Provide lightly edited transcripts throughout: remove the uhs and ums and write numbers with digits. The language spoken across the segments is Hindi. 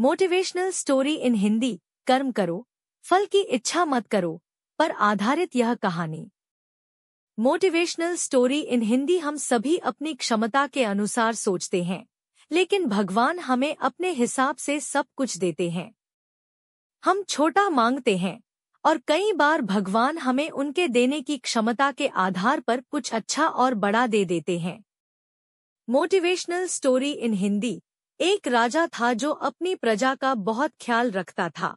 Motivational story in Hindi. कर्म करो, फल की इच्छा मत करो पर आधारित यह कहानी। Motivational story in Hindi. हम सभी अपनी क्षमता के अनुसार सोचते हैं, लेकिन भगवान हमें अपने हिसाब से सब कुछ देते हैं। हम छोटा मांगते हैं और कई बार भगवान हमें उनके देने की क्षमता के आधार पर कुछ अच्छा और बड़ा दे देते हैं। Motivational story in Hindi. एक राजा था जो अपनी प्रजा का बहुत ख्याल रखता था।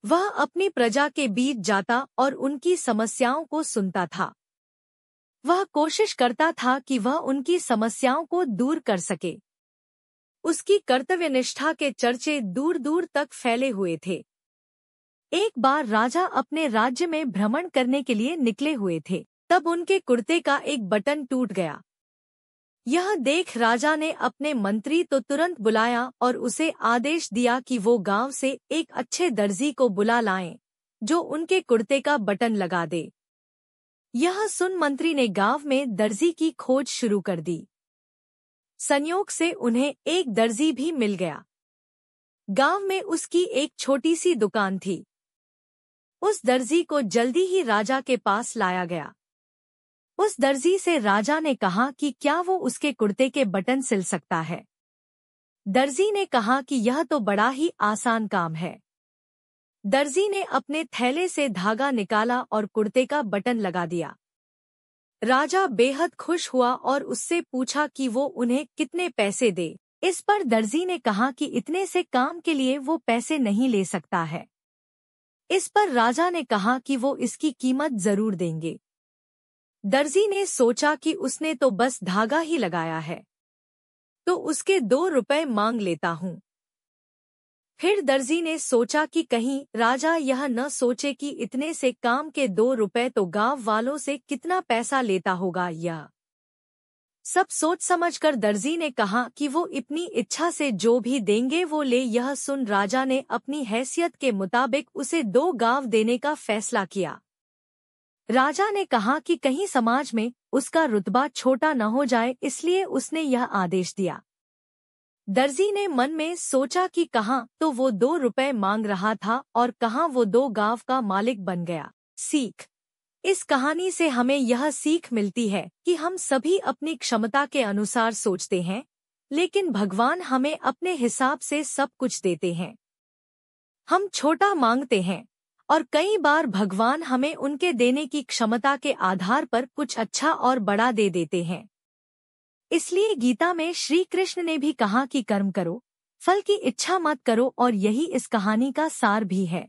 वह अपनी प्रजा के बीच जाता और उनकी समस्याओं को सुनता था। वह कोशिश करता था कि वह उनकी समस्याओं को दूर कर सके। उसकी कर्तव्यनिष्ठा के चर्चे दूर दूर तक फैले हुए थे। एक बार राजा अपने राज्य में भ्रमण करने के लिए निकले हुए थे, तब उनके कुर्ते का एक बटन टूट गया। यह देख राजा ने अपने मंत्री तो तुरंत बुलाया और उसे आदेश दिया कि वो गांव से एक अच्छे दर्जी को बुला लाएं, जो उनके कुर्ते का बटन लगा दे। यह सुन मंत्री ने गांव में दर्जी की खोज शुरू कर दी। संयोग से उन्हें एक दर्जी भी मिल गया। गांव में उसकी एक छोटी सी दुकान थी। उस दर्जी को जल्दी ही राजा के पास लाया गया। उस दर्जी से राजा ने कहा कि क्या वो उसके कुर्ते के बटन सिल सकता है। दर्जी ने कहा कि यह तो बड़ा ही आसान काम है। दर्जी ने अपने थैले से धागा निकाला और कुर्ते का बटन लगा दिया। राजा बेहद खुश हुआ और उससे पूछा कि वो उन्हें कितने पैसे दे। इस पर दर्जी ने कहा कि इतने से काम के लिए वो पैसे नहीं ले सकता है। इस पर राजा ने कहा कि वो इसकी कीमत जरूर देंगे। दर्जी ने सोचा कि उसने तो बस धागा ही लगाया है, तो उसके 2 रुपए मांग लेता हूँ। फिर दर्जी ने सोचा कि कहीं राजा यह न सोचे कि इतने से काम के 2 रुपए तो गांव वालों से कितना पैसा लेता होगा। यह सब सोच समझकर दर्जी ने कहा कि वो अपनी इच्छा से जो भी देंगे वो ले। यह सुन राजा ने अपनी हैसियत के मुताबिक उसे 2 गांव देने का फैसला किया। राजा ने कहा कि कहीं समाज में उसका रुतबा छोटा न हो जाए, इसलिए उसने यह आदेश दिया। दर्जी ने मन में सोचा कि कहाँ तो वो 2 रुपए मांग रहा था और कहाँ वो 2 गांव का मालिक बन गया। सीख। इस कहानी से हमें यह सीख मिलती है कि हम सभी अपनी क्षमता के अनुसार सोचते हैं, लेकिन भगवान हमें अपने हिसाब से सब कुछ देते हैं। हम छोटा मांगते हैं और कई बार भगवान हमें उनके देने की क्षमता के आधार पर कुछ अच्छा और बड़ा दे देते हैं। इसलिए गीता में श्री कृष्ण ने भी कहा कि कर्म करो, फल की इच्छा मत करो, और यही इस कहानी का सार भी है।